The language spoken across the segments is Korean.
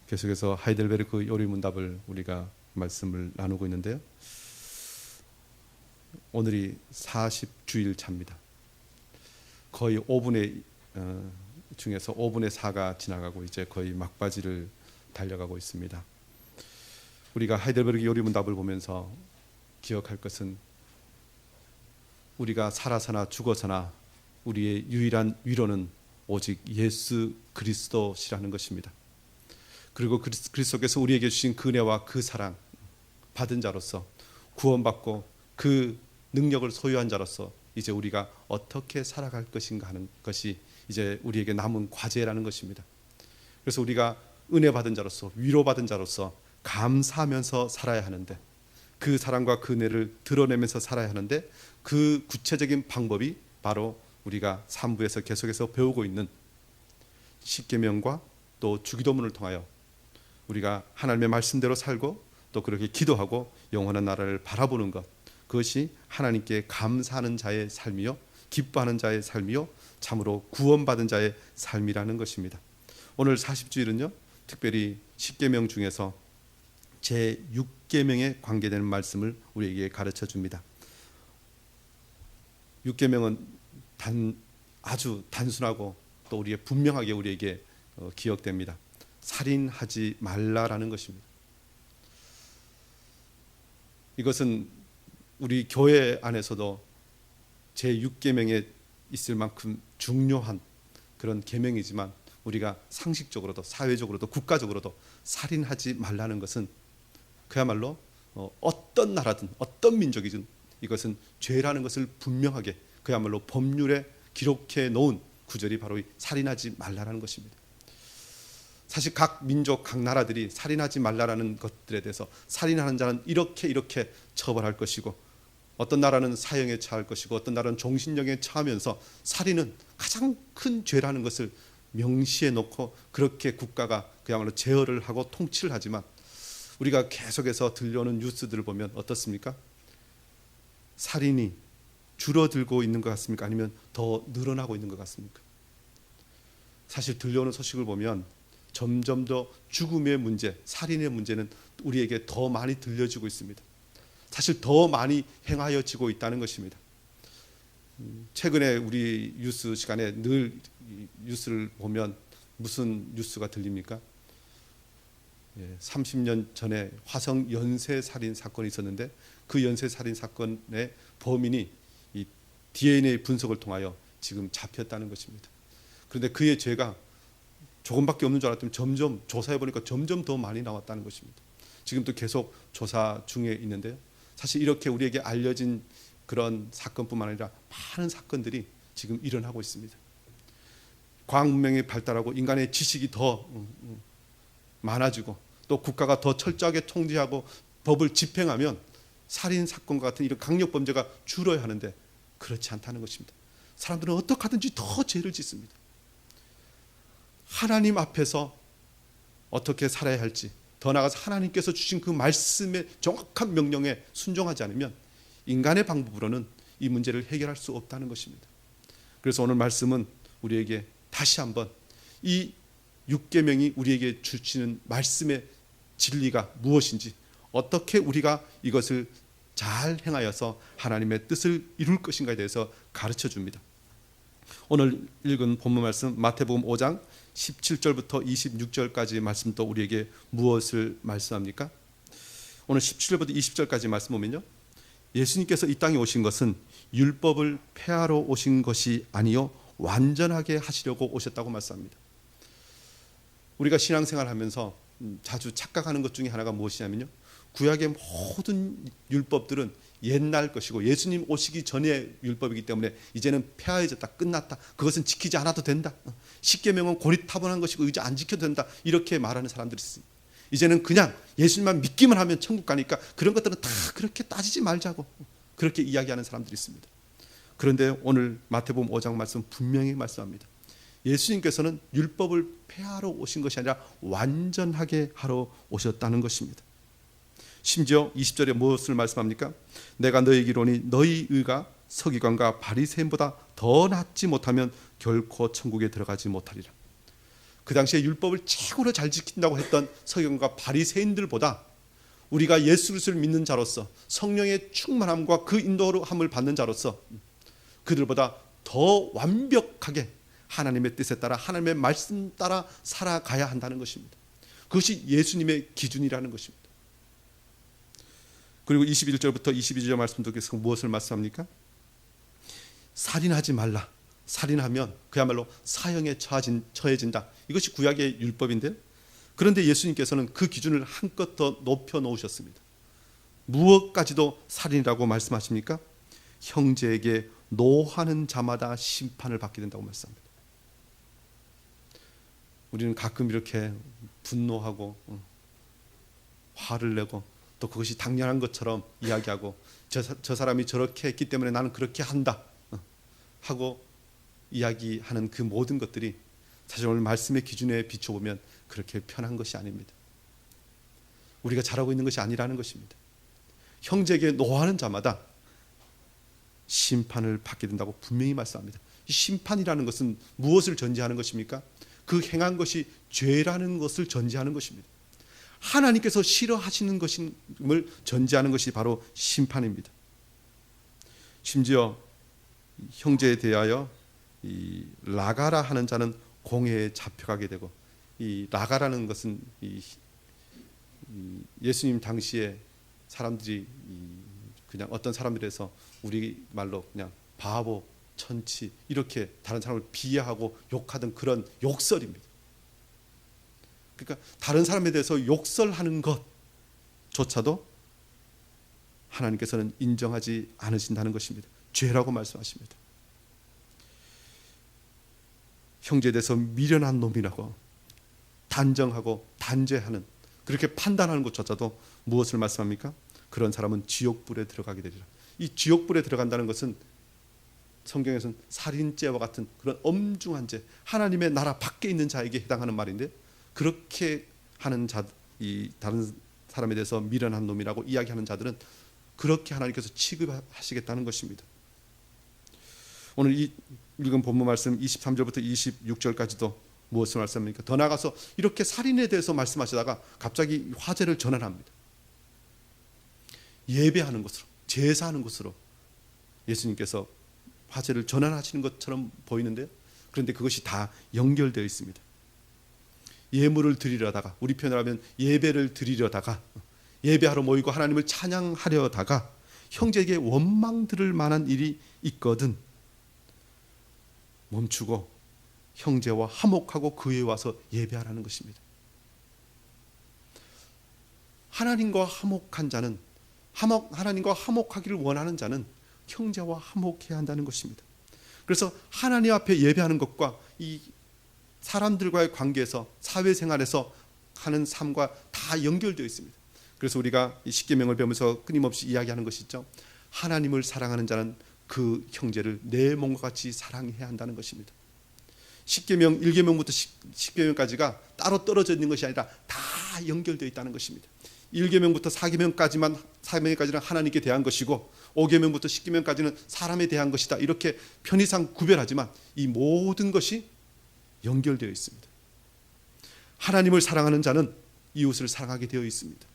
계속해서 하이델베르크 요리문답을 우리가 말씀을 나누고 있는데요. 오늘이 40주일 차입니다. 거의 5분의 중에서 5분의 4가 지나가고 이제 거의 막바지를 달려가고 있습니다. 우리가 하이델베르크 요리문답을 보면서 기억할 것은 우리가 살아서나 죽어서나 우리의 유일한 위로는 오직 예수 그리스도시라는 것입니다. 그리고 그리스도께서 우리에게 주신 그 은혜와 그 사랑 받은 자로서 구원받고 그 능력을 소유한 자로서 이제 우리가 어떻게 살아갈 것인가 하는 것이 이제 우리에게 남은 과제라는 것입니다. 그래서 우리가 은혜 받은 자로서 위로받은 자로서 감사하면서 살아야 하는데, 그 사랑과 그 은혜를 드러내면서 살아야 하는데, 그 구체적인 방법이 바로 우리가 3부에서 계속해서 배우고 있는 십계명과 또 주기도문을 통하여 우리가 하나님의 말씀대로 살고 또 그렇게 기도하고 영원한 나라를 바라보는 것, 그것이 하나님께 감사하는 자의 삶이요 기뻐하는 자의 삶이요 참으로 구원받은 자의 삶이라는 것입니다. 오늘 40주일은요 특별히 십계명 중에서 제6계명에 관계되는 말씀을 우리에게 가르쳐 줍니다. 6계명은 아주 단순하고 또 우리의 분명하게 우리에게 기억됩니다. 살인하지 말라라는 것입니다. 이것은 우리 교회 안에서도 제6계명에 있을 만큼 중요한 그런 계명이지만, 우리가 상식적으로도 사회적으로도 국가적으로도 살인하지 말라는 것은 그야말로 어떤 나라든 어떤 민족이든 이것은 죄라는 것을 분명하게 그야말로 법률에 기록해 놓은 구절이 바로 이 살인하지 말라라는 것입니다. 사실 각 민족, 각 나라들이 살인하지 말라라는 것들에 대해서 살인하는 자는 이렇게 처벌할 것이고, 어떤 나라는 사형에 처할 것이고, 어떤 나라는 종신형에 처하면서 살인은 가장 큰 죄라는 것을 명시해 놓고 그렇게 국가가 그야말로 제어를 하고 통치를 하지만, 우리가 계속해서 들려오는 뉴스들을 보면 어떻습니까? 살인이 줄어들고 있는 것 같습니까? 아니면 더 늘어나고 있는 것 같습니까? 사실 들려오는 소식을 보면 점점 더 죽음의 문제, 살인의 문제는 우리에게 더 많이 들려지고 있습니다. 사실 더 많이 행하여지고 있다는 것입니다. 최근에 우리 뉴스 시간에 늘 뉴스를 보면 무슨 뉴스가 들립니까? 30년 전에 화성 연쇄살인 사건이 있었는데, 그 연쇄살인 사건의 범인이 이 DNA 분석을 통하여 지금 잡혔다는 것입니다. 그런데 그의 죄가 조금밖에 없는 줄 알았더니 점점 조사해 보니까 점점 더 많이 나왔다는 것입니다. 지금도 계속 조사 중에 있는데요. 사실 이렇게 우리에게 알려진 그런 사건뿐만 아니라 많은 사건들이 지금 일어나고 있습니다. 과학 문명이 발달하고 인간의 지식이 더 많아지고 또 국가가 더 철저하게 통제하고 법을 집행하면 살인 사건과 같은 이런 강력 범죄가 줄어야 하는데 그렇지 않다는 것입니다. 사람들은 어떻게 하든지 더 죄를 짓습니다. 하나님 앞에서 어떻게 살아야 할지, 더 나아가서 하나님께서 주신 그 말씀의 정확한 명령에 순종하지 않으면 인간의 방법으로는 이 문제를 해결할 수 없다는 것입니다. 그래서 오늘 말씀은 우리에게 다시 한번 이 6계명이 우리에게 주시는 말씀의 진리가 무엇인지, 어떻게 우리가 이것을 잘 행하여서 하나님의 뜻을 이룰 것인가에 대해서 가르쳐 줍니다. 오늘 읽은 본문 말씀 마태복음 5장 17절부터 26절까지 말씀도 우리에게 무엇을 말씀합니까? 오늘 17절부터 20절까지 말씀 보면요, 예수님께서 이 땅에 오신 것은 율법을 폐하러 오신 것이 아니요 완전하게 하시려고 오셨다고 말씀합니다. 우리가 신앙생활하면서 자주 착각하는 것 중에 하나가 무엇이냐면요, 구약의 모든 율법들은 옛날 것이고 예수님 오시기 전의 율법이기 때문에 이제는 폐하해졌다, 끝났다, 그것은 지키지 않아도 된다, 십계명은 고리타분한 것이고 이제 안 지켜도 된다, 이렇게 말하는 사람들이 있습니다. 이제는 그냥 예수님만 믿기만 하면 천국 가니까 그런 것들은 다 그렇게 따지지 말자고 그렇게 이야기하는 사람들이 있습니다. 그런데 오늘 마태복음 5장 말씀 분명히 말씀합니다. 예수님께서는 율법을 폐하러 오신 것이 아니라 완전하게 하러 오셨다는 것입니다. 심지어 20절에 무엇을 말씀합니까? 내가 너희에게 이르노니 너희 의가 서기관과 바리새인보다 더 낫지 못하면 결코 천국에 들어가지 못하리라. 그 당시에 율법을 최고로 잘 지킨다고 했던 서기관과 바리새인들보다 우리가 예수 그리스도를 믿는 자로서 성령의 충만함과 그 인도함을 받는 자로서 그들보다 더 완벽하게 하나님의 뜻에 따라 하나님의 말씀 따라 살아가야 한다는 것입니다. 그것이 예수님의 기준이라는 것입니다. 그리고 21절부터 22절 말씀도 계속 무엇을 말씀합니까? 살인하지 말라. 살인하면 그야말로 사형에 처해진다. 이것이 구약의 율법인데요. 그런데 예수님께서는 그 기준을 한껏 더 높여 놓으셨습니다. 무엇까지도 살인이라고 말씀하십니까? 형제에게 노하는 자마다 심판을 받게 된다고 말씀합니다. 우리는 가끔 이렇게 분노하고 화를 내고 또 그것이 당연한 것처럼 이야기하고 저 사람이 저렇게 했기 때문에 나는 그렇게 한다 하고 이야기하는 그 모든 것들이 사실 오늘 말씀의 기준에 비춰보면 그렇게 편한 것이 아닙니다. 우리가 잘하고 있는 것이 아니라는 것입니다. 형제에게 노하는 자마다 심판을 받게 된다고 분명히 말씀합니다. 이 심판이라는 것은 무엇을 전제하는 것입니까? 그 행한 것이 죄라는 것을 전제하는 것입니다. 하나님께서 싫어하시는 것임을 전제하는 것이 바로 심판입니다. 심지어 형제에 대하여 이 라가라 하는 자는 공회에 잡혀가게 되고, 이 라가라는 것은 이 예수님 당시에 사람들이 그냥 어떤 사람들에서 우리 말로 그냥 바보, 천치 이렇게 다른 사람을 비하하고 욕하던 그런 욕설입니다. 그러니까 다른 사람에 대해서 욕설하는 것조차도 하나님께서는 인정하지 않으신다는 것입니다. 죄라고 말씀하십니다. 형제에 대해서 미련한 놈이라고 단정하고 단죄하는, 그렇게 판단하는 것조차도 무엇을 말씀합니까? 그런 사람은 지옥불에 들어가게 되리라. 이 지옥불에 들어간다는 것은 성경에서는 살인죄와 같은 그런 엄중한 죄, 하나님의 나라 밖에 있는 자에게 해당하는 말인데, 그렇게 하는 자, 이 다른 사람에 대해서 미련한 놈이라고 이야기하는 자들은 그렇게 하나님께서 취급하시겠다는 것입니다. 오늘 이 읽은 본문 말씀 23절부터 26절까지도 무엇을 말씀합니까? 더 나아가서 이렇게 살인에 대해서 말씀하시다가 갑자기 화제를 전환합니다. 예배하는 것으로, 제사하는 것으로 예수님께서 화제를 전환하시는 것처럼 보이는데요. 그런데 그것이 다 연결되어 있습니다. 예물을 드리려다가, 우리 표현을 하면 예배를 드리려다가, 예배하러 모이고 하나님을 찬양하려다가 형제에게 원망 들을 만한 일이 있거든 멈추고 형제와 화목하고 그에 와서 예배하라는 것입니다. 하나님과 화목한 자는, 하나님과 화목하기를 원하는 자는 형제와 화목해야 한다는 것입니다. 그래서 하나님 앞에 예배하는 것과 이 사람들과의 관계에서, 사회생활에서 하는 삶과 다 연결되어 있습니다. 그래서 우리가 이 십계명을 배우면서 끊임없이 이야기하는 것이 있죠. 하나님을 사랑하는 자는 그 형제를 내 몸과 같이 사랑해야 한다는 것입니다. 십계명 1계명부터 10계명까지가 따로 떨어져 있는 것이 아니라 다 연결되어 있다는 것입니다. 1계명부터 4계명까지는 하나님께 대한 것이고 5계명부터 10계명까지는 사람에 대한 것이다. 이렇게 편의상 구별하지만 이 모든 것이 연결되어 있습니다. 하나님을 사랑하는 자는 이웃을 사랑하게 되어 있습니다.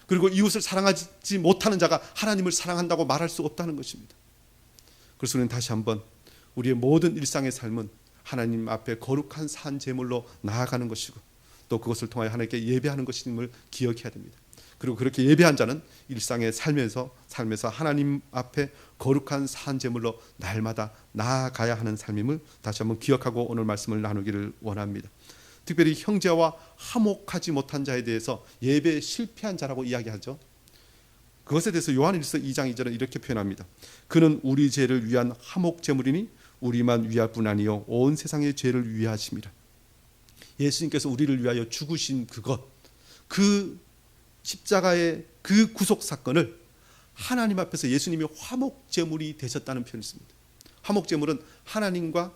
그리고 이웃을 사랑하지 못하는 자가 하나님을 사랑한다고 말할 수 없다는 것입니다. 그래서 우리는 다시 한번 우리의 모든 일상의 삶은 하나님 앞에 거룩한 산 제물로 나아가는 것이고, 또 그것을 통하여 하나님께 예배하는 것임을 기억해야 됩니다. 그리고 그렇게 예배한 자는 일상의 삶에서 하나님 앞에 거룩한 산 제물로 날마다 나아가야 하는 삶임을 다시 한번 기억하고 오늘 말씀을 나누기를 원합니다. 특별히 형제와 화목하지 못한 자에 대해서 예배에 실패한 자라고 이야기하죠. 그것에 대해서 요한일서 2장 2절은 이렇게 표현합니다. 그는 우리 죄를 위한 화목 제물이니 우리만 위할 뿐 아니요 온 세상의 죄를 위하심이라. 예수님께서 우리를 위하여 죽으신 그것, 그 십자가의 그 구속 사건을 하나님 앞에서 예수님이 화목 제물이 되셨다는 표현이 있습니다. 화목 제물은 하나님과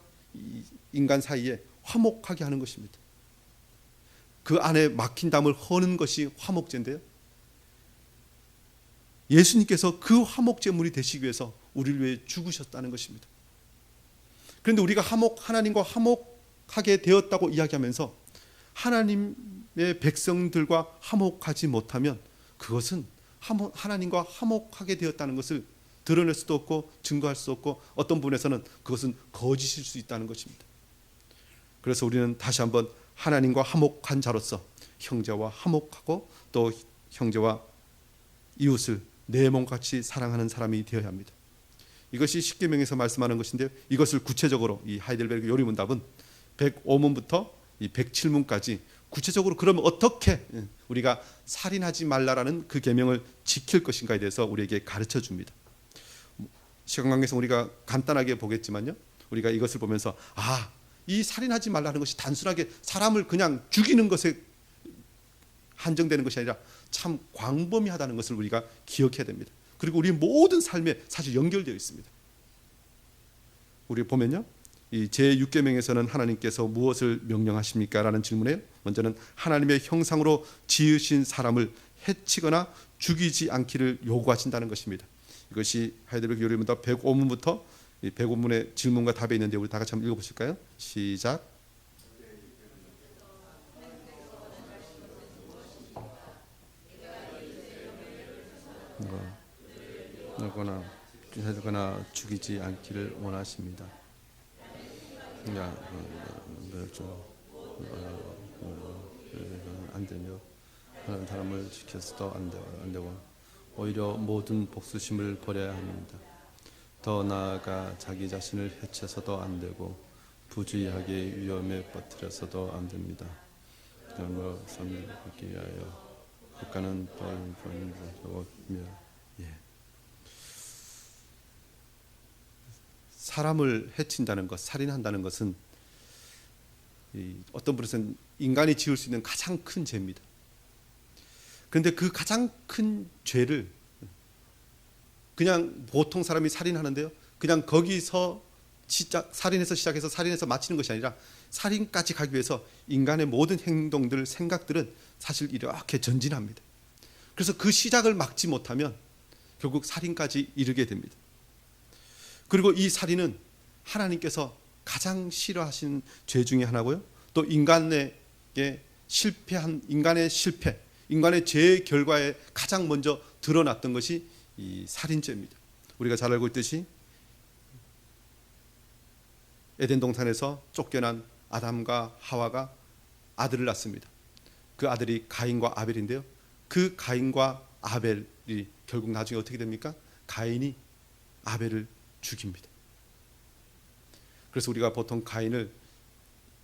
인간 사이에 화목하게 하는 것입니다. 그 안에 막힌 담을 허는 것이 화목제인데요. 예수님께서 그 화목 제물이 되시기 위해서 우리를 위해 죽으셨다는 것입니다. 그런데 우리가 하나님과 화목 화목하게 되었다고 이야기하면서 하나님의 백성들과 화목하지 못하면 그것은 하나님과 화목하게 되었다는 것을 드러낼 수도 없고 증거할 수 없고 어떤 부분에서는 그것은 거짓일 수 있다는 것입니다. 그래서 우리는 다시 한번 하나님과 화목한 자로서 형제와 화목하고 또 형제와 이웃을 내 몸같이 사랑하는 사람이 되어야 합니다. 이것이 십계명에서 말씀하는 것인데요. 이것을 구체적으로 이 하이델베르그 요리문답은 105문부터 이 107문까지 구체적으로 그러면 어떻게 우리가 살인하지 말라라는 그 계명을 지킬 것인가에 대해서 우리에게 가르쳐 줍니다. 시간 관계에서 우리가 간단하게 보겠지만요. 우리가 이것을 보면서 이 살인하지 말라는 것이 단순하게 사람을 그냥 죽이는 것에 한정되는 것이 아니라 참 광범위하다는 것을 우리가 기억해야 됩니다. 그리고 우리 모든 삶에 사실 연결되어 있습니다. 우리 보면요. 이 제6계명에서는 하나님께서 무엇을 명령하십니까? 라는 질문에 먼저는 하나님의 형상으로 지으신 사람을 해치거나 죽이지 않기를 요구하신다는 것입니다. 이것이 하이델베르그 요리문답 105문부터 105문의 질문과 답에 있는데 우리 다 같이 한번 읽어보실까요? 시작. 하거나 죽이지 않기를 원하십니다. 안 되며 하는 사람을 지켜서도 안 되고 오히려 모든 복수심을 버려야 합니다. 더 나아가 자기 자신을 해쳐서도 안 되고 부주의하게 위험에 빠뜨려서도 안 됩니다. 그러므로 삶을 얻기 위하여 국가는 사람을 해친다는 것, 살인한다는 것은 어떤 분에서는 인간이 지을 수 있는 가장 큰 죄입니다. 그런데 그 가장 큰 죄를 그냥 보통 사람이 살인하는데요. 그냥 거기서 살인해서 시작해서 살인해서 마치는 것이 아니라 살인까지 가기 위해서 인간의 모든 행동들, 생각들은 사실 이렇게 전진합니다. 그래서 그 시작을 막지 못하면 결국 살인까지 이르게 됩니다. 그리고 이 살인은 하나님께서 가장 싫어하시는 죄 중에 하나고요. 또 인간의 실패, 인간의 죄의 결과에 가장 먼저 드러났던 것이 이 살인죄입니다. 우리가 잘 알고 있듯이 에덴 동산에서 쫓겨난 아담과 하와가 아들을 낳습니다. 그 아들이 가인과 아벨인데요. 그 가인과 아벨이 결국 나중에 어떻게 됩니까? 가인이 아벨을 죽입니다. 그래서 우리가 보통 가인을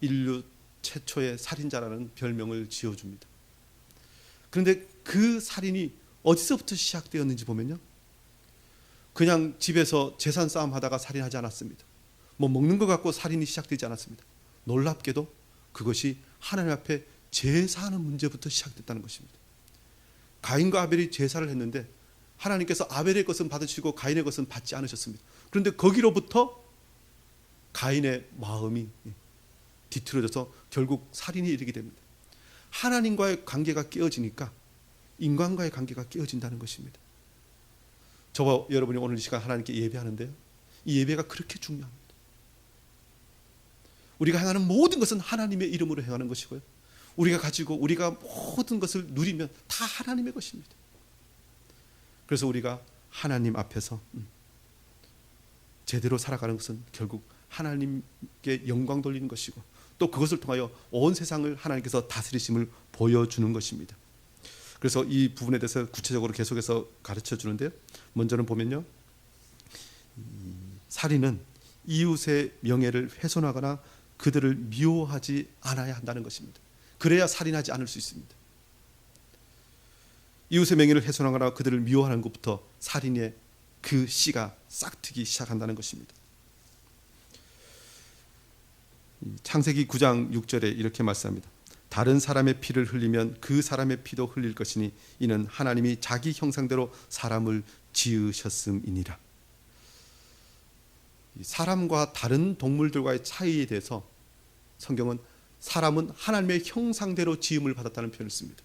인류 최초의 살인자라는 별명을 지어줍니다. 그런데 그 살인이 어디서부터 시작되었는지 보면요. 그냥 집에서 재산 싸움 하다가 살인하지 않았습니다. 먹는 것 갖고 살인이 시작되지 않았습니다. 놀랍게도 그것이 하나님 앞에 제사하는 문제부터 시작됐다는 것입니다. 가인과 아벨이 제사를 했는데 하나님께서 아벨의 것은 받으시고 가인의 것은 받지 않으셨습니다. 그런데 거기로부터 가인의 마음이 뒤틀어져서 결국 살인이 이르게 됩니다. 하나님과의 관계가 깨어지니까 인간과의 관계가 깨어진다는 것입니다. 저와 여러분이 오늘 이 시간 하나님께 예배하는데요. 이 예배가 그렇게 중요합니다. 우리가 행하는 모든 것은 하나님의 이름으로 행하는 것이고요. 우리가 가지고 우리가 모든 것을 누리면 다 하나님의 것입니다. 그래서 우리가 하나님 앞에서 제대로 살아가는 것은 결국 하나님께 영광 돌리는 것이고 또 그것을 통하여 온 세상을 하나님께서 다스리심을 보여주는 것입니다. 그래서 이 부분에 대해서 구체적으로 계속해서 가르쳐 주는데요. 먼저는 보면요. 살인은 이웃의 명예를 훼손하거나 그들을 미워하지 않아야 한다는 것입니다. 그래야 살인하지 않을 수 있습니다. 이웃의 명예를 훼손하거나 그들을 미워하는 것부터 살인의 그 씨가 싹트기 시작한다는 것입니다. 창세기 9장 6절에 이렇게 말씀합니다. 다른 사람의 피를 흘리면 그 사람의 피도 흘릴 것이니 이는 하나님이 자기 형상대로 사람을 지으셨음이니라. 사람과 다른 동물들과의 차이에 대해서 성경은 사람은 하나님의 형상대로 지음을 받았다는 표현을 씁니다.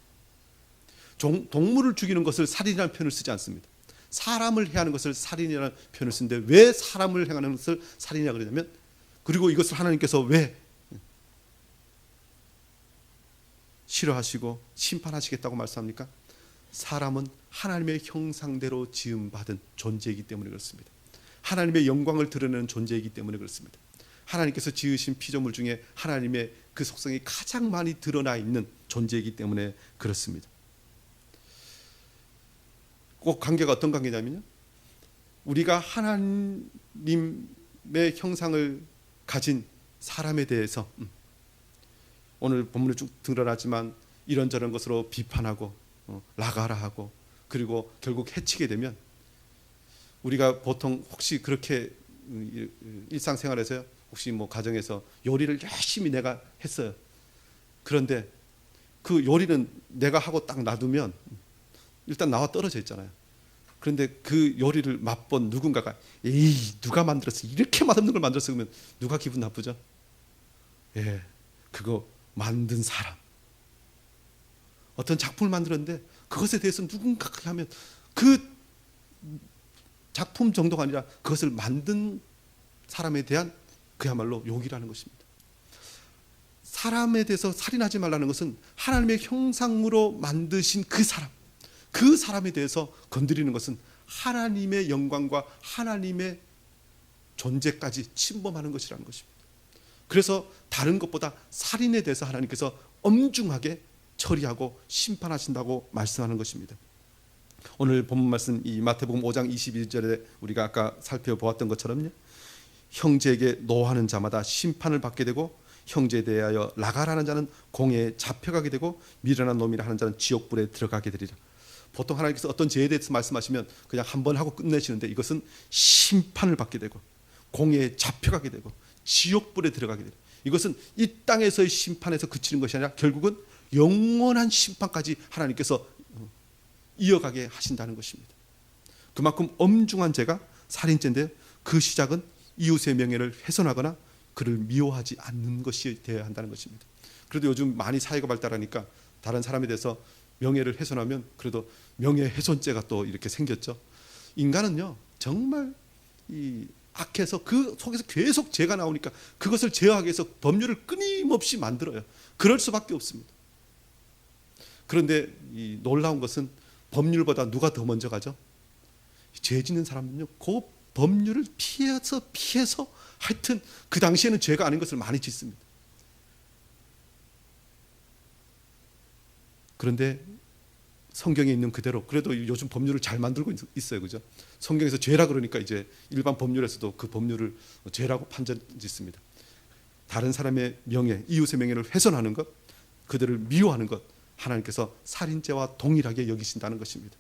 동물을 죽이는 것을 살인이라는 표현을 쓰지 않습니다. 사람을 해하는 것을 살인이라는 표현을 쓰는데 왜 사람을 행하는 것을 살인이라고 그러냐면 그리고 이것을 하나님께서 왜 싫어하시고 심판하시겠다고 말씀합니까? 사람은 하나님의 형상대로 지음받은 존재이기 때문에 그렇습니다. 하나님의 영광을 드러내는 존재이기 때문에 그렇습니다. 하나님께서 지으신 피조물 중에 하나님의 그 속성이 가장 많이 드러나 있는 존재이기 때문에 그렇습니다. 꼭 관계가 어떤 관계냐면요, 우리가 하나님의 형상을 가진 사람에 대해서 오늘 본문에 쭉 드러나지만 이런저런 것으로 비판하고 나가라 하고 그리고 결국 해치게 되면, 우리가 보통 혹시 그렇게 일상생활에서요, 혹시 뭐 가정에서 요리를 열심히 내가 했어요. 그런데 그 요리는 내가 하고 딱 놔두면 일단 나와 떨어져 있잖아요. 그런데 그 요리를 맛본 누군가가 에이 누가 만들었어, 이렇게 맛없는 걸 만들었어, 그러면 누가 기분 나쁘죠? 예, 그거 만든 사람. 어떤 작품을 만들었는데 그것에 대해서 누군가가 하면 그 작품 정도가 아니라 그것을 만든 사람에 대한 그야말로 욕이라는 것입니다. 사람에 대해서 살인하지 말라는 것은 하나님의 형상으로 만드신 그 사람에 대해서 건드리는 것은 하나님의 영광과 하나님의 존재까지 침범하는 것이라는 것입니다. 그래서 다른 것보다 살인에 대해서 하나님께서 엄중하게 처리하고 심판하신다고 말씀하는 것입니다. 오늘 본문 말씀 이 마태복음 5장 21절에 우리가 아까 살펴보았던 것처럼요, 형제에게 노하는 자마다 심판을 받게 되고 형제에 대하여 나가라는 자는 공회에 잡혀가게 되고 미련한 놈이라 하는 자는 지옥불에 들어가게 되리라. 보통 하나님께서 어떤 죄에 대해서 말씀하시면 그냥 한 번 하고 끝내시는데, 이것은 심판을 받게 되고 공회에 잡혀가게 되고 지옥불에 들어가게 되리라. 이것은 이 땅에서의 심판에서 그치는 것이 아니라 결국은 영원한 심판까지 하나님께서 이어가게 하신다는 것입니다. 그만큼 엄중한 죄가 살인죄인데, 그 시작은 이웃의 명예를 훼손하거나 그를 미워하지 않는 것이 되어야 한다는 것입니다. 그래도 요즘 많이 사회가 발달하니까 다른 사람에 대해서 명예를 훼손하면 그래도 명예훼손죄가 또 이렇게 생겼죠. 인간은요 정말 이 악해서 그 속에서 계속 죄가 나오니까 그것을 제어하기 위해서 법률을 끊임없이 만들어요. 그럴 수밖에 없습니다. 그런데 이 놀라운 것은 법률보다 누가 더 먼저 가죠? 죄 짓는 사람은요 그 법률을 피해서 하여튼 그 당시에는 죄가 아닌 것을 많이 짓습니다. 그런데 성경에 있는 그대로 그래도 요즘 법률을 잘 만들고 있어요, 그죠? 성경에서 죄라 그러니까 이제 일반 법률에서도 그 법률을 죄라고 판정 짓습니다. 다른 사람의 명예, 이웃의 명예를 훼손하는 것, 그들을 미워하는 것, 하나님께서 살인죄와 동일하게 여기신다는 것입니다.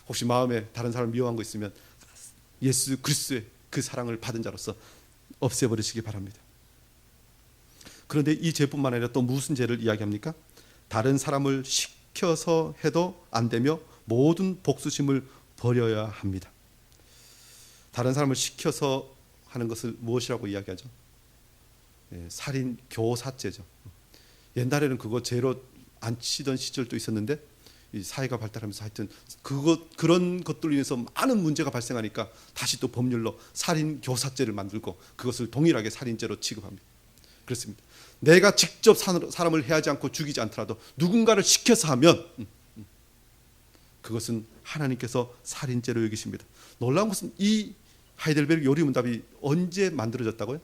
혹시 마음에 다른 사람을 미워한 거 있으면 예수 그리스도의 그 사랑을 받은 자로서 없애버리시기 바랍니다. 그런데 이 죄뿐만 아니라 또 무슨 죄를 이야기합니까? 다른 사람을 시켜서 해도 안 되며 모든 복수심을 버려야 합니다. 다른 사람을 시켜서 하는 것을 무엇이라고 이야기하죠? 살인 교사죄죠. 옛날에는 그거 죄로 안 치던 시절도 있었는데 이 사회가 발달하면서 하여튼 그런 것들로 인해서 많은 문제가 발생하니까 다시 또 법률로 살인 교사죄를 만들고 그것을 동일하게 살인죄로 취급합니다. 그렇습니다. 내가 직접 사람을 해하지 않고 죽이지 않더라도 누군가를 시켜서 하면 그것은 하나님께서 살인죄로 여기십니다. 놀라운 것은 이 하이델베르크 요리문답이 언제 만들어졌다고요?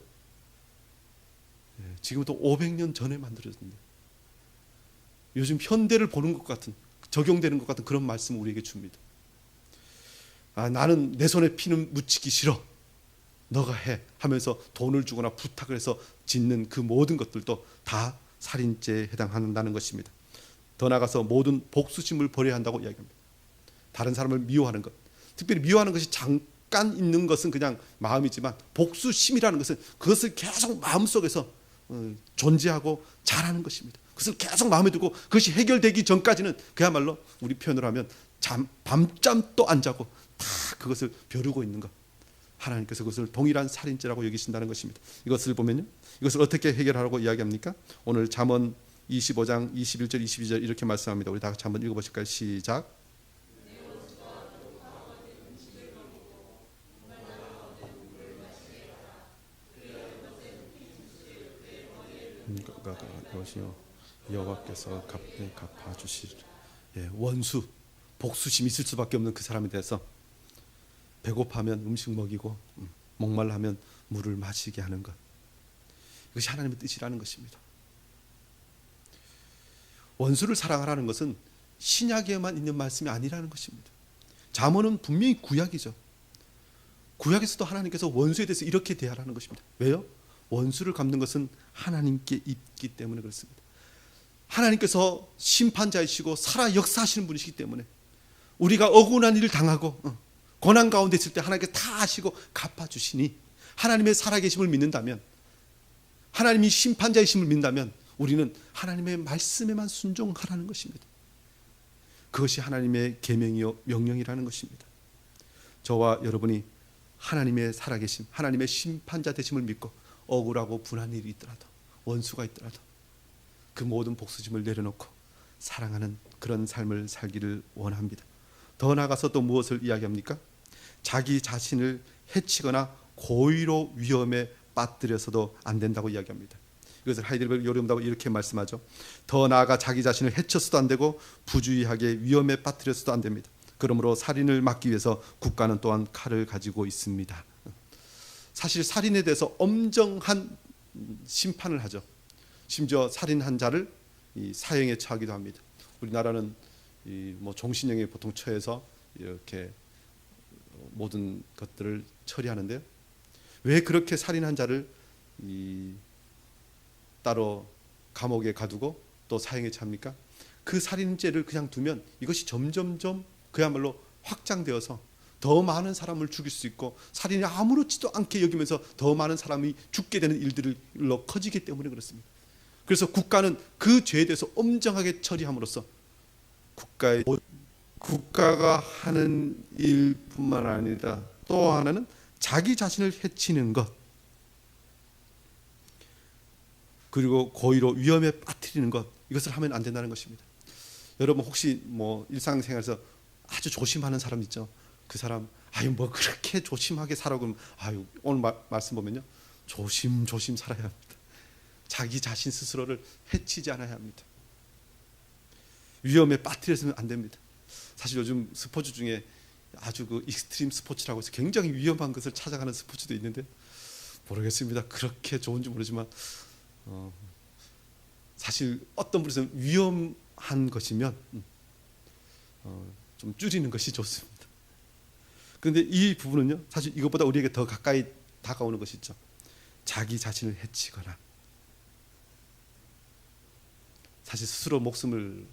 지금부터 500년 전에 만들어졌는데, 요즘 현대를 보는 것 같은, 적용되는 것 같은 그런 말씀을 우리에게 줍니다. 나는 내 손에 피는 묻히기 싫어, 너가 해 하면서 돈을 주거나 부탁을 해서 짓는 그 모든 것들도 다 살인죄에 해당한다는 것입니다. 더 나아가서 모든 복수심을 버려야 한다고 이야기합니다. 다른 사람을 미워하는 것, 특별히 미워하는 것이 잠깐 있는 것은 그냥 마음이지만 복수심이라는 것은 그것을 계속 마음속에서 존재하고 자라는 것입니다. 그것을 계속 마음에 두고 그것이 해결되기 전까지는 그야말로 우리 표현으로 하면 밤잠도 안 자고 다 그것을 벼르고 있는 것, 하나님께서 그것을 동일한 살인죄라고 여기신다는 것입니다. 이것을 보면요, 이것을 어떻게 해결하라고 이야기합니까? 오늘 잠언 25장 21절 22절 이렇게 말씀합니다. 우리 다 같이 한번 읽어보실까요? 시작. 것이요 여호와께서 갚아주시리라. 예, 원수, 복수심이 있을 수밖에 없는 그 사람에 대해서 배고파면 음식 먹이고 목말라면 물을 마시게 하는 것, 이것이 하나님의 뜻이라는 것입니다. 원수를 사랑하라는 것은 신약에만 있는 말씀이 아니라는 것입니다. 잠언은 분명히 구약이죠. 구약에서도 하나님께서 원수에 대해서 이렇게 대하라는 것입니다. 왜요? 원수를 갚는 것은 하나님께 있기 때문에 그렇습니다. 하나님께서 심판자이시고 살아 역사하시는 분이시기 때문에 우리가 억울한 일을 당하고 고난 가운데 있을 때 하나님께 다 아시고 갚아주시니, 하나님의 살아계심을 믿는다면, 하나님이 심판자이심을 믿는다면 우리는 하나님의 말씀에만 순종하라는 것입니다. 그것이 하나님의 계명이요 명령이라는 것입니다. 저와 여러분이 하나님의 살아계심, 하나님의 심판자 되심을 믿고 억울하고 분한 일이 있더라도, 원수가 있더라도 그 모든 복수심을 내려놓고 사랑하는 그런 삶을 살기를 원합니다. 더 나아가서 또 무엇을 이야기합니까? 자기 자신을 해치거나 고의로 위험에 빠뜨려서도 안 된다고 이야기합니다. 이것을 하이델베르그 요리음답은 이렇게 말씀하죠. 더 나아가 자기 자신을 해쳐서도 안 되고 부주의하게 위험에 빠뜨려서도 안 됩니다. 그러므로 살인을 막기 위해서 국가는 또한 칼을 가지고 있습니다. 사실 살인에 대해서 엄정한 심판을 하죠. 심지어 살인한 자를 사형에 처하기도 합니다. 우리나라는 종신형에 보통 처해서 이렇게 모든 것들을 처리하는데요. 왜 그렇게 살인한 자를 따로 감옥에 가두고 또 사형에 처합니까? 그 살인죄를 그냥 두면 이것이 점점점 그야말로 확장되어서 더 많은 사람을 죽일 수 있고, 살인이 아무렇지도 않게 여기면서 더 많은 사람이 죽게 되는 일들로 커지기 때문에 그렇습니다. 그래서 국가는 그 죄에 대해서 엄정하게 처리함으로써 국가가 하는 일뿐만 아니라 또 하나는 자기 자신을 해치는 것, 그리고 고의로 위험에 빠뜨리는 것, 이것을 하면 안 된다는 것입니다. 여러분 혹시 일상생활에서 아주 조심하는 사람 있죠? 그 사람 그렇게 조심하게 살아고 그러면 오늘 말씀 보면요, 조심 살아야 합니다. 자기 자신 스스로를 해치지 않아야 합니다. 위험에 빠뜨려서는 안 됩니다. 사실 요즘 스포츠 중에 아주 그 익스트림 스포츠라고 해서 굉장히 위험한 것을 찾아가는 스포츠도 있는데, 모르겠습니다. 그렇게 좋은지 모르지만 사실 어떤 분에서는 위험한 것이면 좀 줄이는 것이 좋습니다. 그런데 이 부분은요, 사실 이것보다 우리에게 더 가까이 다가오는 것이 있죠. 자기 자신을 해치거나 사실 스스로 목숨을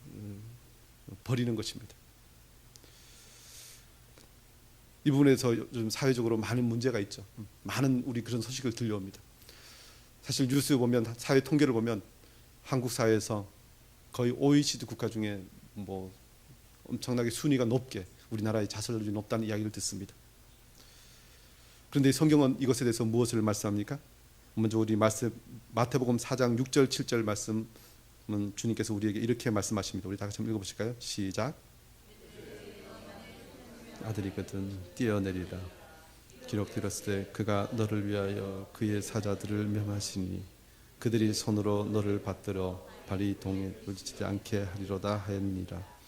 버리는 것입니다. 이 부분에서 요즘 사회적으로 많은 문제가 있죠. 많은 우리 그런 소식을 들려옵니다. 사실 뉴스에 보면, 사회 통계를 보면 한국 사회에서 거의 OECD 국가 중에 엄청나게 순위가 높게 우리나라의 자살률이 높다는 이야기를 듣습니다. 그런데 성경은 이것에 대해서 무엇을 말씀합니까? 먼저 우리 마태복음 4장 6절 7절 말씀은 주님께서 우리에게 이렇게 말씀하십니다. 우리 다 같이 한번 읽어보실까요? 시작. 아들이거든 뛰어내리라. 기록되었을 때 그가 너를 위하여 그의 사자들을 명하시니 그들이 손으로 너를 받들어 발이 동에 부딪히지 않게 하리로다 하였느니라.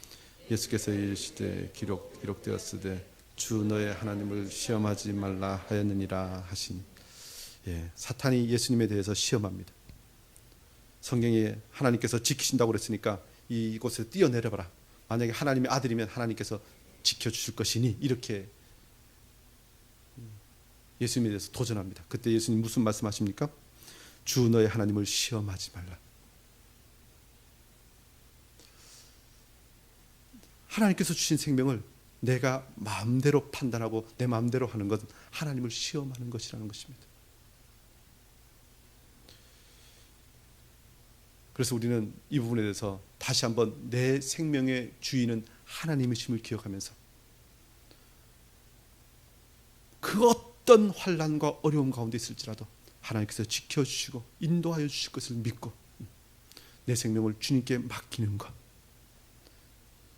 예수께서 이르시되 기록되었을 때 주 너의 하나님을 시험하지 말라 하였느니라 하시니, 사탄이 예수님에 대해서 시험합니다. 성경에 하나님께서 지키신다고 그랬으니까 이곳에 뛰어내려봐라. 만약에 하나님의 아들이면 하나님께서 지켜주실 것이니, 이렇게 예수님에 대해서 도전합니다. 그때 예수님 무슨 말씀하십니까? 주 너의 하나님을 시험하지 말라. 하나님께서 주신 생명을 내가 마음대로 판단하고 내 마음대로 하는 것은 하나님을 시험하는 것이라는 것입니다. 그래서 우리는 이 부분에 대해서 다시 한번 내 생명의 주인은 하나님이심을 기억하면서 그 어떤 환난과 어려움 가운데 있을지라도 하나님께서 지켜주시고 인도하여 주실 것을 믿고 내 생명을 주님께 맡기는 것,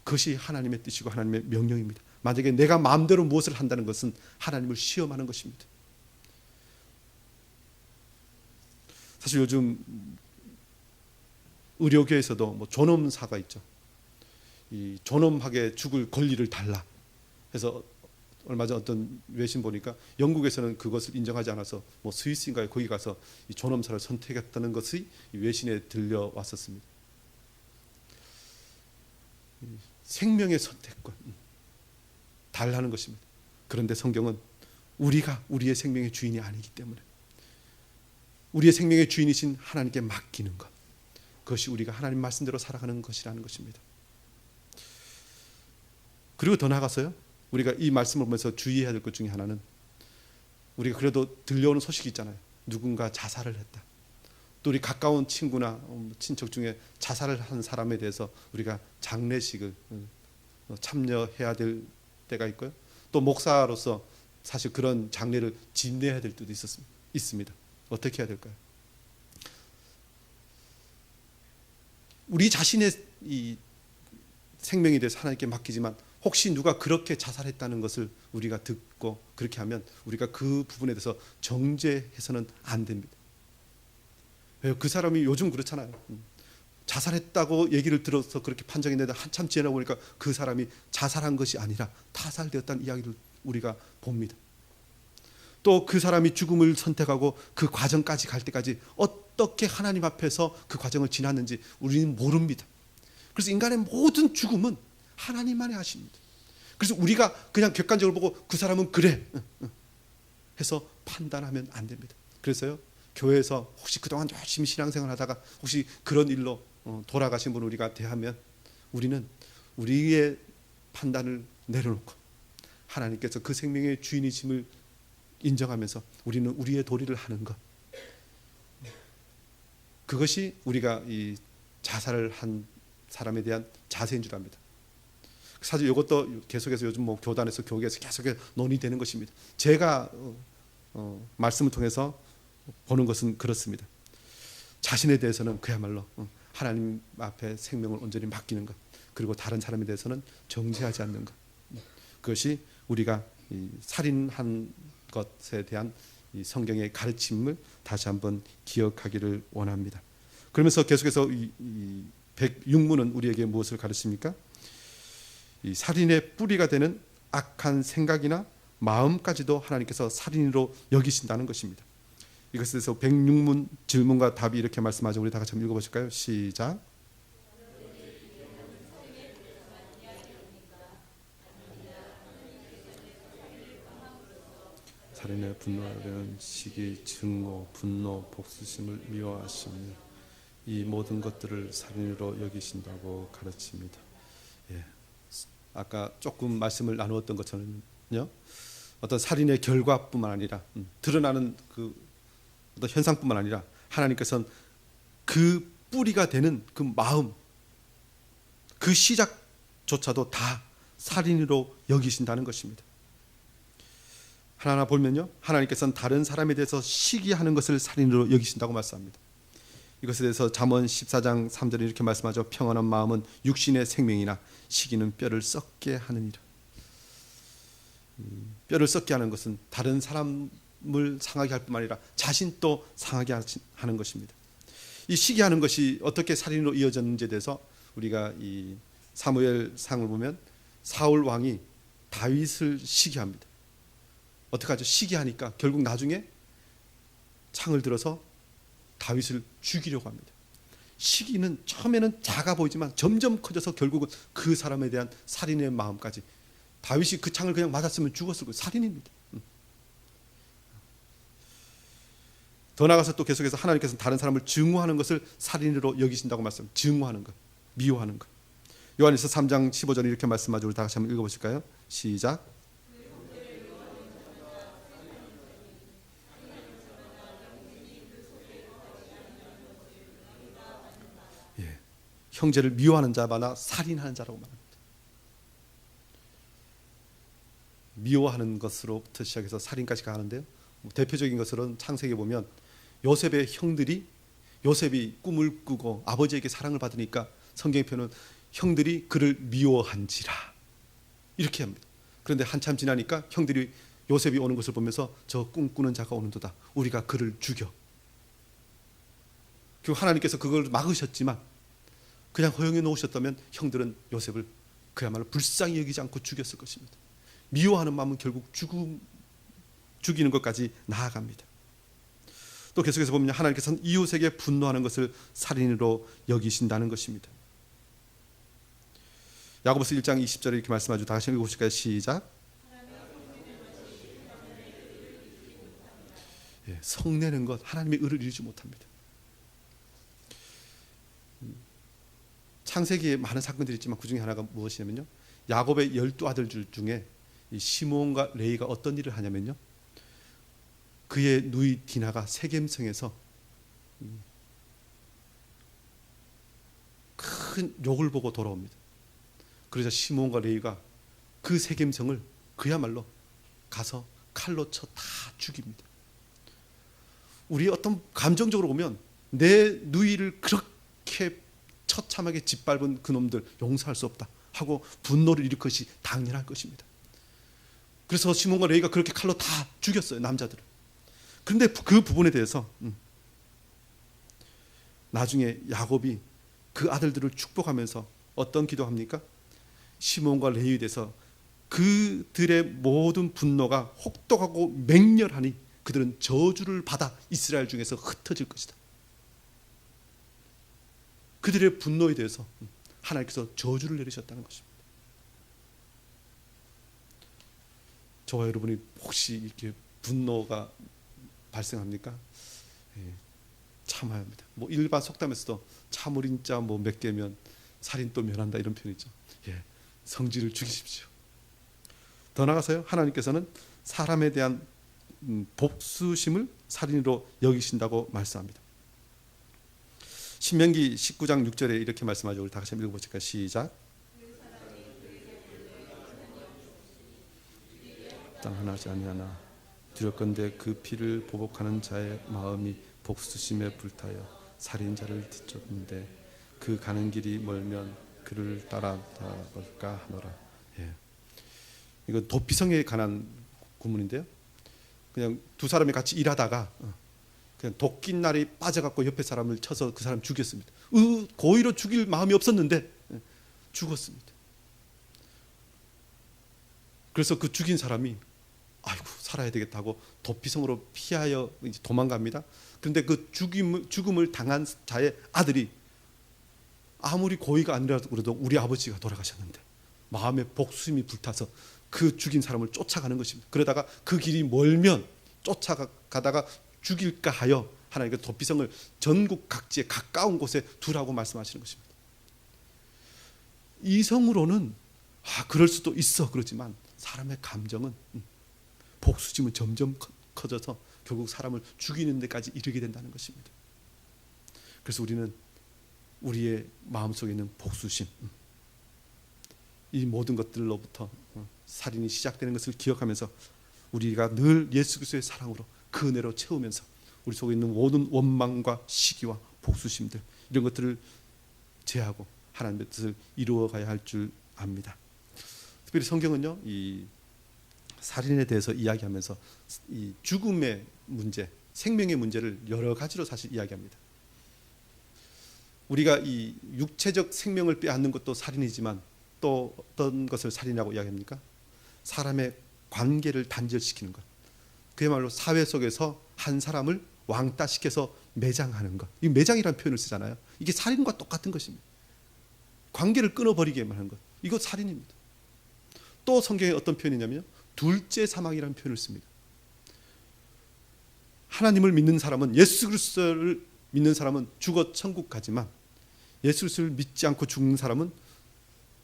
그것이 하나님의 뜻이고 하나님의 명령입니다. 만약에 내가 마음대로 무엇을 한다는 것은 하나님을 시험하는 것입니다. 사실 요즘 의료계에서도 뭐 존엄사가 있죠. 이 존엄하게 죽을 권리를 달라 해서 얼마 전 어떤 외신 보니까 영국에서는 그것을 인정하지 않아서 뭐 스위스인가에 거기 가서 이 존엄사를 선택했다는 것이 이 외신에 들려왔었습니다. 생명의 선택권 달라는 것입니다. 그런데 성경은 우리가 우리의 생명의 주인이 아니기 때문에 우리의 생명의 주인이신 하나님께 맡기는 것, 그것이 우리가 하나님 말씀대로 살아가는 것이라는 것입니다. 그리고 더 나아가서요, 우리가 이 말씀을 보면서 주의해야 될 것 중에 하나는, 우리가 그래도 들려오는 소식이 있잖아요. 누군가 자살을 했다. 또 우리 가까운 친구나 친척 중에 자살을 한 사람에 대해서 우리가 장례식을 참여해야 될 때가 있고요. 또 목사로서 사실 그런 장례를 집례해야 될 때도 있습니다. 어떻게 해야 될까요? 우리 자신의 이 생명에 대해서 하나님께 맡기지만 혹시 누가 그렇게 자살했다는 것을 우리가 듣고 그렇게 하면 우리가 그 부분에 대해서 정죄해서는 안 됩니다. 왜요? 그 사람이 요즘 그렇잖아요. 자살했다고 얘기를 들어서 그렇게 판정했는데 한참 지나 보니까 그 사람이 자살한 것이 아니라 타살되었다는 이야기를 우리가 봅니다. 또 그 사람이 죽음을 선택하고 그 과정까지 갈 때까지 어떻게 하나님 앞에서 그 과정을 지났는지 우리는 모릅니다. 그래서 인간의 모든 죽음은 하나님만이 하십니다. 그래서 우리가 그냥 객관적으로 보고 그 사람은 그래 해서 판단하면 안 됩니다. 그래서요, 교회에서 혹시 그동안 열심히 신앙생활 하다가 혹시 그런 일로 돌아가신 분을 우리가 대하면 우리는 우리의 판단을 내려놓고 하나님께서 그 생명의 주인이심을 인정하면서 우리는 우리의 도리를 하는 것, 그것이 우리가 이 자살을 한 사람에 대한 자세인 줄 압니다. 사실 이것도 계속해서 요즘 뭐 교단에서 교계에서 계속 논의되는 것입니다. 제가 말씀을 통해서 보는 것은 그렇습니다. 자신에 대해서는 그야말로 하나님 앞에 생명을 온전히 맡기는 것, 그리고 다른 사람에 대해서는 정죄하지 않는 것, 그것이 우리가 이 살인한 것에 대한 이 성경의 가르침을 다시 한번 기억하기를 원합니다. 그러면서 계속해서 이 106문은 우리에게 무엇을 가르칩니까? 이 살인의 뿌리가 되는 악한 생각이나 마음까지도 하나님께서 살인으로 여기신다는 것입니다. 이것에 대해서 106문 질문과 답이 이렇게 말씀하죠. 우리 다 같이 한번 읽어보실까요? 시작. 살인의 분노하려는 시기, 증오, 분노, 복수심을 미워하시며 이 모든 것들을 살인으로 여기신다고 가르칩니다. 예. 아까 조금 말씀을 나누었던 것처럼요, 어떤 살인의 결과뿐만 아니라 드러나는 그 어떤 현상뿐만 아니라 하나님께서는 그 뿌리가 되는 그 마음, 그 시작조차도 다 살인으로 여기신다는 것입니다. 하나하나 보면요, 하나님께서는 다른 사람에 대해서 시기하는 것을 살인으로 여기신다고 말씀합니다. 이것에 대해서 잠언 14장 3절에 이렇게 말씀하죠. 평안한 마음은 육신의 생명이나 시기는 뼈를 썩게 하느니라. 뼈를 썩게 하는 것은 다른 사람을 상하게 할 뿐만 아니라 자신도 상하게 하는 것입니다. 이 시기하는 것이 어떻게 살인으로 이어졌는지에 대해서 우리가 이 사무엘상을 보면 사울 왕이 다윗을 시기합니다. 어떻게 하죠? 시기하니까 결국 나중에 창을 들어서 다윗을 죽이려고 합니다. 시기는 처음에는 작아 보이지만 점점 커져서 결국은 그 사람에 대한 살인의 마음까지, 다윗이 그 창을 그냥 맞았으면 죽었을 거예요. 살인입니다. 더 나아가서 또 계속해서 하나님께서는 다른 사람을 증오하는 것을 살인으로 여기신다고 말씀합니다. 증오하는 것, 미워하는 것. 요한일서 3장 15절에 이렇게 말씀하죠. 우리 다 같이 한번 읽어보실까요? 시작. 형제를 미워하는 자마다 살인하는 자라고 말합니다. 미워하는 것으로부터 시작해서 살인까지 가는데요. 대표적인 것으로는 창세기에 보면 요셉의 형들이, 요셉이 꿈을 꾸고 아버지에게 사랑을 받으니까 성경의 표현은 형들이 그를 미워한지라 이렇게 합니다. 그런데 한참 지나니까 형들이 요셉이 오는 것을 보면서 저 꿈꾸는 자가 오는도다, 우리가 그를 죽여. 결국 하나님께서 그걸 막으셨지만 그냥 허용해 놓으셨다면 형들은 요셉을 그야말로 불쌍히 여기지 않고 죽였을 것입니다. 미워하는 마음은 결국 죽이는 것까지 나아갑니다. 또 계속해서 보면 하나님께서는 이웃에게 분노하는 것을 살인으로 여기신다는 것입니다. 야고보서 1장 20절에 이렇게 말씀하죠. 다시 읽어보실까요? 시작. 성내는 것, 하나님의 의를 이루지 못합니다. 창세기에 많은 사건들이 있지만 그 중에 하나가 무엇이냐면요, 야곱의 12아들 중에 이 시므온과 레위가 어떤 일을 하냐면요, 그의 누이 디나가 세겜성에서 큰 욕을 보고 돌아옵니다. 그러자 시므온과 레위가 그 세겜성을 그야말로 가서 칼로 쳐 다 죽입니다. 우리 어떤 감정적으로 보면 내 누이를 그렇게 처참하게 짓밟은 그놈들 용서할 수 없다 하고 분노를 일으킬 것이 당연할 것입니다. 그래서 시몬과 레위가 그렇게 칼로 다 죽였어요, 남자들을. 그런데 그 부분에 대해서 나중에 야곱이 그 아들들을 축복하면서 어떤 기도합니까? 시몬과 레위에 대해서 그들의 모든 분노가 혹독하고 맹렬하니 그들은 저주를 받아 이스라엘 중에서 흩어질 것이다. 그들의 분노에 대해서 하나님께서 저주를 내리셨다는 것입니다. 저와 여러분이 혹시 이렇게 분노가 발생합니까? 참아야 합니다. 뭐 일반 속담에서도 참으린 자 뭐 몇 개면 살인 또 면한다 이런 표현이죠. 성질을 죽이십시오. 더 나아가서요, 하나님께서는 사람에 대한 복수심을 살인으로 여기신다고 말씀합니다. 신명기 19장 6절에 이렇게 말씀하죠. 우리 다 같이 한번 읽어보실까요? 시작. 땅 하나지 아니하나 두렵건대 그 피를 보복하는 자의 마음이 복수심에 불타여 살인자를 뒤쫓는데 그 가는 길이 멀면 그를 따라볼까 하노라. 이거 도피성에 관한 구문인데요. 그냥 두 사람이 같이 일하다가 그냥 도끼날이 빠져갖고 옆에 사람을 쳐서 그 사람 죽였습니다. 고의로 죽일 마음이 없었는데 죽었습니다. 그래서 그 죽인 사람이 아이고 살아야 되겠다 하고 도피성으로 피하여 이제 도망갑니다. 그런데 그 죽음을 당한 자의 아들이 아무리 고의가 아니라도 그래도 우리 아버지가 돌아가셨는데 마음에 복수심이 불타서 그 죽인 사람을 쫓아가는 것입니다. 그러다가 그 길이 멀면 쫓아가다가 죽일까 하여 하나님께서 도피성을 전국 각지에 가까운 곳에 두라고 말씀하시는 것입니다. 이성으로는 그럴 수도 있어 그렇지만 사람의 감정은 복수심은 점점 커져서 결국 사람을 죽이는 데까지 이르게 된다는 것입니다. 그래서 우리는 우리의 마음속에 있는 복수심, 이 모든 것들로부터 살인이 시작되는 것을 기억하면서 우리가 늘 예수 그리스도의 사랑으로 그 은혜로 채우면서 우리 속에 있는 모든 원망과 시기와 복수심들 이런 것들을 제하고 하나님의 뜻을 이루어가야 할 줄 압니다. 특별히 성경은요, 이 살인에 대해서 이야기하면서 이 죽음의 문제, 생명의 문제를 여러 가지로 사실 이야기합니다. 우리가 이 육체적 생명을 빼앗는 것도 살인이지만 또 어떤 것을 살인이라고 이야기합니까? 사람의 관계를 단절시키는 것. 그야말로 사회 속에서 한 사람을 왕따시켜서 매장하는 것. 이 매장이라는 표현을 쓰잖아요. 이게 살인과 똑같은 것입니다. 관계를 끊어버리게만 하는 것. 이거 살인입니다. 또 성경에 어떤 표현이냐면요, 둘째 사망이라는 표현을 씁니다. 하나님을 믿는 사람은, 예수 그리스도를 믿는 사람은 죽어 천국 가지만 예수 그리스도를 믿지 않고 죽는 사람은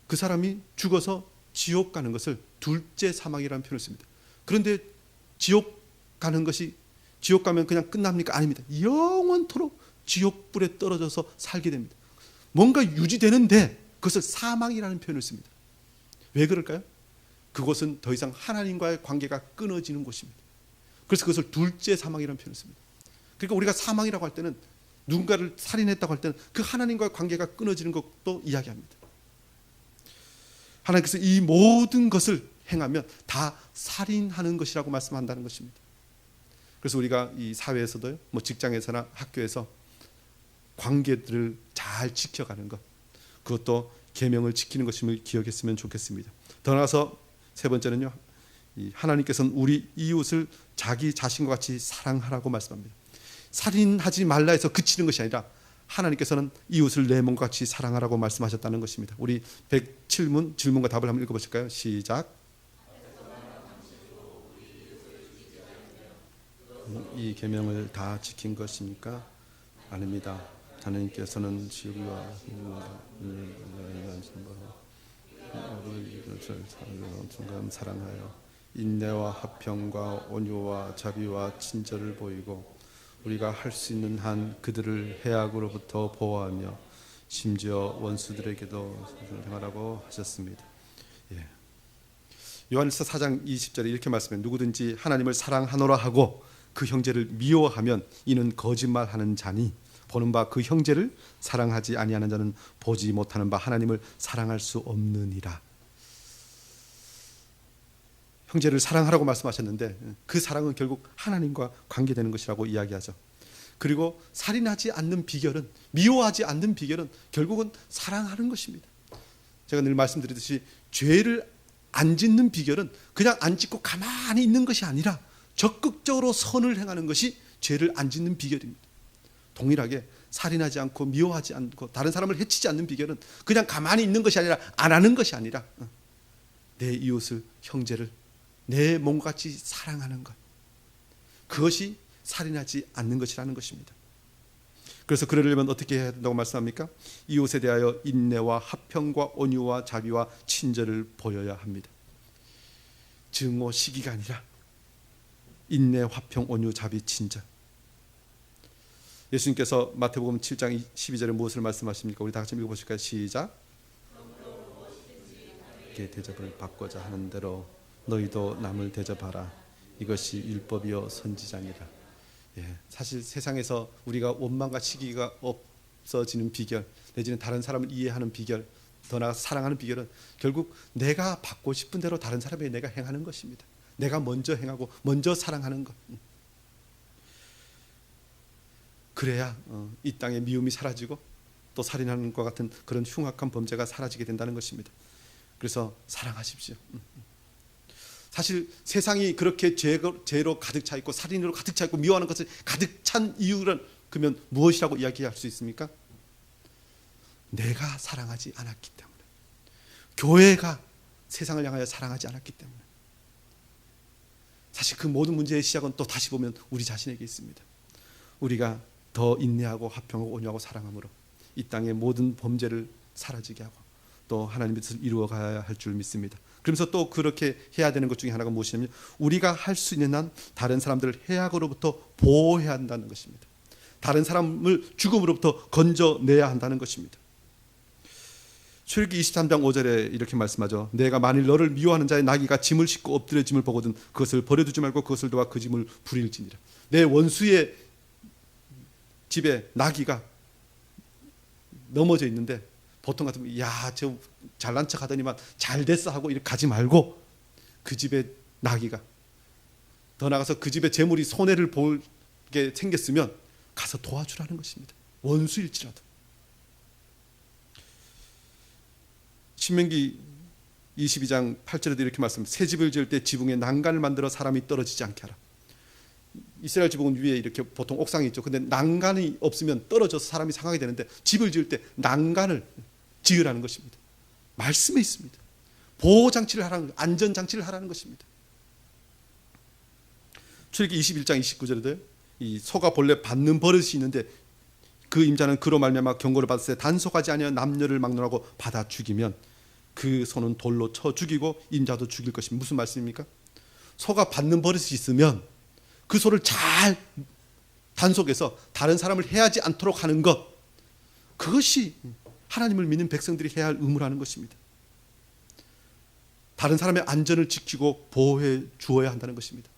그 사람이 죽어서 지옥 가는 것을 둘째 사망이라는 표현을 씁니다. 그런데 지옥 가는 것이, 지옥 가면 그냥 끝납니까? 아닙니다. 영원토록 지옥불에 떨어져서 살게 됩니다. 뭔가 유지되는데 그것을 사망이라는 표현을 씁니다. 왜 그럴까요? 그것은 더 이상 하나님과의 관계가 끊어지는 곳입니다. 그래서 그것을 둘째 사망이라는 표현을 씁니다. 그러니까 우리가 사망이라고 할 때는, 누군가를 살인했다고 할 때는 그 하나님과의 관계가 끊어지는 것도 이야기합니다. 하나님께서 이 모든 것을 행하면 다 살인하는 것이라고 말씀한다는 것입니다. 그래서 우리가 이 사회에서도요, 뭐 직장에서나 학교에서 관계들을 잘 지켜가는 것, 그것도 계명을 지키는 것임을 기억했으면 좋겠습니다. 더 나아가서 세 번째는요, 하나님께서는 우리 이웃을 자기 자신과 같이 사랑하라고 말씀합니다. 살인하지 말라 해서 그치는 것이 아니라 하나님께서는 이웃을 내 몸과 같이 사랑하라고 말씀하셨다는 것입니다. 우리 107문 질문과 답을 한번 읽어보실까요? 시작. 이 계명을 다 지킨 것입니까? 아닙니다. 하나님께서는 지우와 순간 사랑하여 인내와 화평과 온유와 자비와 친절을 보이고 우리가 할 수 있는 한 그들을 해악으로부터 보호하며 심지어 원수들에게도 행하라고 하셨습니다. 예. 요한일서 4장 20절에 이렇게 말씀해요. 누구든지 하나님을 사랑하노라 하고 그 형제를 미워하면 이는 거짓말하는 자니 보는 바 그 형제를 사랑하지 아니하는 자는 보지 못하는 바 하나님을 사랑할 수 없느니라. 형제를 사랑하라고 말씀하셨는데 그 사랑은 결국 하나님과 관계되는 것이라고 이야기하죠. 그리고 살인하지 않는 비결은, 미워하지 않는 비결은 결국은 사랑하는 것입니다. 제가 늘 말씀드리듯이 죄를 안 짓는 비결은 그냥 안 짓고 가만히 있는 것이 아니라 적극적으로 선을 행하는 것이 죄를 안 짓는 비결입니다. 동일하게 살인하지 않고 미워하지 않고 다른 사람을 해치지 않는 비결은 그냥 가만히 있는 것이 아니라 안 하는 것이 아니라 내 이웃을, 형제를 내 몸같이 사랑하는 것, 그것이 살인하지 않는 것이라는 것입니다. 그래서 그러려면 어떻게 해야 된다고 말씀합니까? 이웃에 대하여 인내와 화평과 온유와 자비와 친절을 보여야 합니다. 증오 시기가 아니라 인내, 화평, 온유, 자비, 친절. 예수님께서 마태복음 7장 12절에 무엇을 말씀하십니까? 우리 다 같이 읽어보실까요? 시작. 이렇게 대접을 받고자 하는 대로 너희도 남을 대접하라. 이것이 율법이요 선지자니라. 예, 사실 세상에서 우리가 원망과 시기가 없어지는 비결, 내지는 다른 사람을 이해하는 비결, 더 나아가 사랑하는 비결은 결국 내가 받고 싶은 대로 다른 사람에게 내가 행하는 것입니다. 내가 먼저 행하고 먼저 사랑하는 것. 그래야 이 땅의 미움이 사라지고 또 살인하는 것 같은 그런 흉악한 범죄가 사라지게 된다는 것입니다. 그래서 사랑하십시오. 사실 세상이 그렇게 죄로 가득 차 있고 살인으로 가득 차 있고 미워하는 것을 가득 찬 이유는 그러면 무엇이라고 이야기할 수 있습니까? 내가 사랑하지 않았기 때문에, 교회가 세상을 향하여 사랑하지 않았기 때문에. 사실 그 모든 문제의 시작은 또 다시 보면 우리 자신에게 있습니다. 우리가 더 인내하고 화평하고 온유하고 사랑함으로 이 땅의 모든 범죄를 사라지게 하고 또 하나님의 뜻을 이루어가야 할 줄 믿습니다. 그러면서 또 그렇게 해야 되는 것 중에 하나가 무엇이냐면 우리가 할 수 있는 한 다른 사람들을 해악으로부터 보호해야 한다는 것입니다. 다른 사람을 죽음으로부터 건져내야 한다는 것입니다. 출애굽기 23장 5절에 이렇게 말씀하죠. 내가 만일 너를 미워하는 자의 나귀가 짐을 싣고 엎드려짐을 보거든 그것을 버려두지 말고 그것을 도와 그 짐을 부릴지니라. 내 원수의 집에 나귀가 넘어져 있는데 보통 같으면 야, 저 잘난 척 하더니만 잘 됐어 하고 이렇게 가지 말고 그 집에 나귀가, 더 나아가서 그 집에 재물이 손해를 보게 생겼으면 가서 도와주라는 것입니다. 원수일지라도. 신명기 22장 8절에도 이렇게 말씀합니다. 새 집을 지을 때 지붕에 난간을 만들어 사람이 떨어지지 않게 하라. 이스라엘 지붕은 위에 이렇게 보통 옥상이 있죠. 근데 난간이 없으면 떨어져서 사람이 상하게 되는데 집을 지을 때 난간을 지으라는 것입니다. 말씀에 있습니다. 보호장치를 하라는 것, 안전장치를 하라는 것입니다. 출애굽기 21장 29절에도 이 소가 본래 받는 버릇이 있는데 그 임자는 그로 말미암아 경고를 받았을 때 단속하지 아니하여 남녀를 막론하고 받아 죽이면 그 소는 돌로 쳐 죽이고 임자도 죽일 것입니다. 무슨 말씀입니까? 소가 받는 버릇이 있으면 그 소를 잘 단속해서 다른 사람을 해하지 않도록 하는 것, 그것이 하나님을 믿는 백성들이 해야 할 의무라는 것입니다. 다른 사람의 안전을 지키고 보호해 주어야 한다는 것입니다.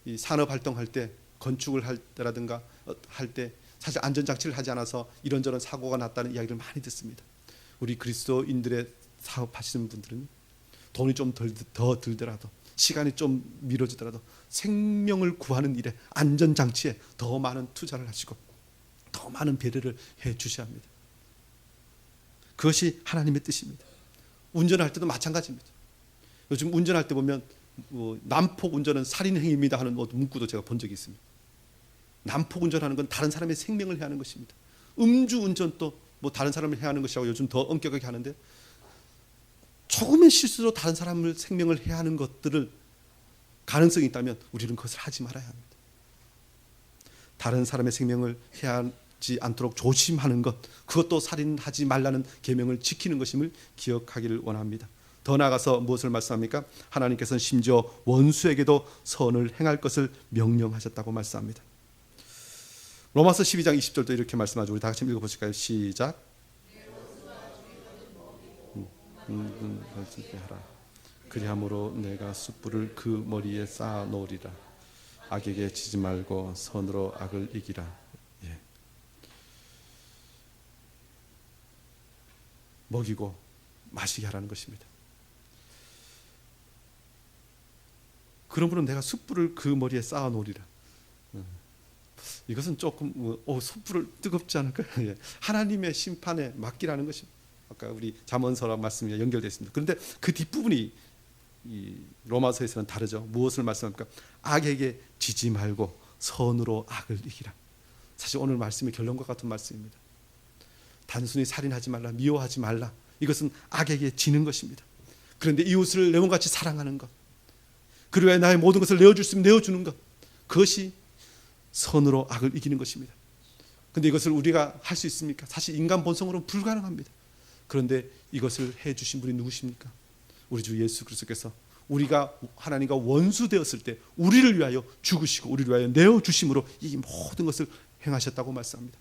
이 산업 활동할 때, 건축을 할 때라든가 할 때 사실 안전장치를 하지 않아서 이런저런 사고가 났다는 이야기를 많이 듣습니다. 우리 그리스도인들의 사업하시는 분들은 돈이 좀 더 들더라도, 시간이 좀 미뤄지더라도 생명을 구하는 일에, 안전장치에 더 많은 투자를 하시고 더 많은 배려를 해 주셔야 합니다. 그것이 하나님의 뜻입니다. 운전할 때도 마찬가지입니다. 요즘 운전할 때 보면 난폭 운전은 살인 행위입니다 하는 문구도 제가 본 적이 있습니다. 난폭 운전하는 건 다른 사람의 생명을 해하는 것입니다. 음주 운전도 다른 사람을 해하는 것이라고 요즘 더 엄격하게 하는데, 조금의 실수로 다른 사람을 생명을 해하는 것들을 가능성이 있다면 우리는 그것을 하지 말아야 합니다. 다른 사람의 생명을 해하지 않도록 조심하는 것, 그것도 살인하지 말라는 계명을 지키는 것임을 기억하기를 원합니다. 더 나아가서 무엇을 말씀합니까? 하나님께서는 심지어 원수에게도 선을 행할 것을 명령하셨다고 말씀합니다. 로마서 12장 20절도 이렇게 말씀하죠. 우리 다 같이 읽어보실까요? 시작. 그리함으로 내가 숯불을 그 머리에 쌓아 놓으리라. 악에게 지지 말고 선으로 악을 이기라. 예. 먹이고 마시게 하라는 것입니다. 그러므로 내가 숯불을 그 머리에 쌓아 놓으리라. 이것은 조금 숯불을 뜨겁지 않을까요? 예. 하나님의 심판에 맡기라는 것입니다. 아까 우리 잠언서랑 말씀이 연결되어 있습니다. 그런데 그 뒷부분이 이 로마서에서는 다르죠. 무엇을 말씀합니까? 악에게 지지 말고 선으로 악을 이기라. 사실 오늘 말씀의 결론과 같은 말씀입니다. 단순히 살인하지 말라, 미워하지 말라, 이것은 악에게 지는 것입니다. 그런데 이웃을 내 몸같이 사랑하는 것, 그리고 나의 모든 것을 내어줄 수 있으면 내어주는 것, 그것이 선으로 악을 이기는 것입니다. 그런데 이것을 우리가 할 수 있습니까? 사실 인간 본성으로는 불가능합니다. 그런데 이것을 해주신 분이 누구십니까? 우리 주 예수 그리스도께서 우리가 하나님과 원수 되었을 때 우리를 위하여 죽으시고 우리를 위하여 내어주심으로 이 모든 것을 행하셨다고 말씀합니다.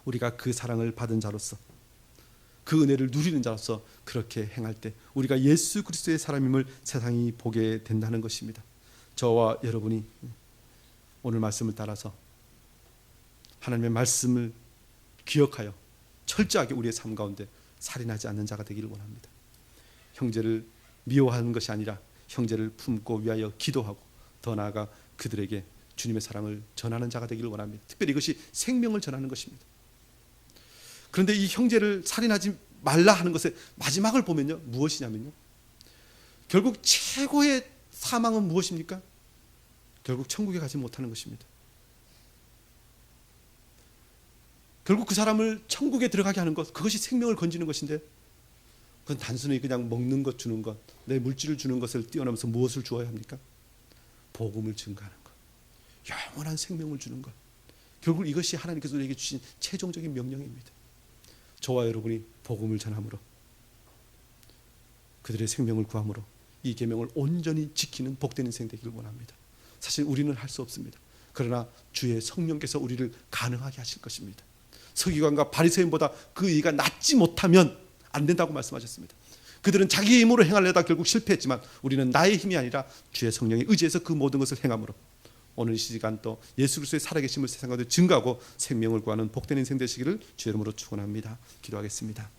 우리가 그 사랑을 받은 자로서, 그 은혜를 누리는 자로서 그렇게 행할 때 우리가 예수 그리스도의 사람임을 세상이 보게 된다는 것입니다. 저와 여러분이 오늘 말씀을 따라서 하나님의 말씀을 기억하여 철저하게 우리의 삶 가운데 살인하지 않는 자가 되기를 원합니다. 형제를 미워하는 것이 아니라 형제를 품고 위하여 기도하고 더 나아가 그들에게 주님의 사랑을 전하는 자가 되기를 원합니다. 특별히 이것이 생명을 전하는 것입니다. 그런데 이 형제를 살인하지 말라 하는 것의 마지막을 보면요, 무엇이냐면요, 결국 최고의 사망은 무엇입니까? 결국 천국에 가지 못하는 것입니다. 결국 그 사람을 천국에 들어가게 하는 것, 그것이 생명을 건지는 것인데, 그건 단순히 그냥 먹는 것, 주는 것, 내 물질을 주는 것을 뛰어넘어서 무엇을 주어야 합니까? 복음을 증가하는 것, 영원한 생명을 주는 것. 결국 이것이 하나님께서 우리에게 주신 최종적인 명령입니다. 저와 여러분이 복음을 전함으로, 그들의 생명을 구함으로 이 계명을 온전히 지키는 복된 인생 되기를 원합니다. 사실 우리는 할 수 없습니다. 그러나 주의 성령께서 우리를 가능하게 하실 것입니다. 서기관과 바리새인보다 그 의가 낫지 못하면 안 된다고 말씀하셨습니다. 그들은 자기의 힘으로 행하려다 결국 실패했지만 우리는 나의 힘이 아니라 주의 성령에 의지해서 그 모든 것을 행함으로 오늘 이 시간 또 예수 그리스도의 살아계심을 세상 가운데 증거하고 생명을 구하는 복된 인생 되시기를 주의 이름으로 축원합니다. 기도하겠습니다.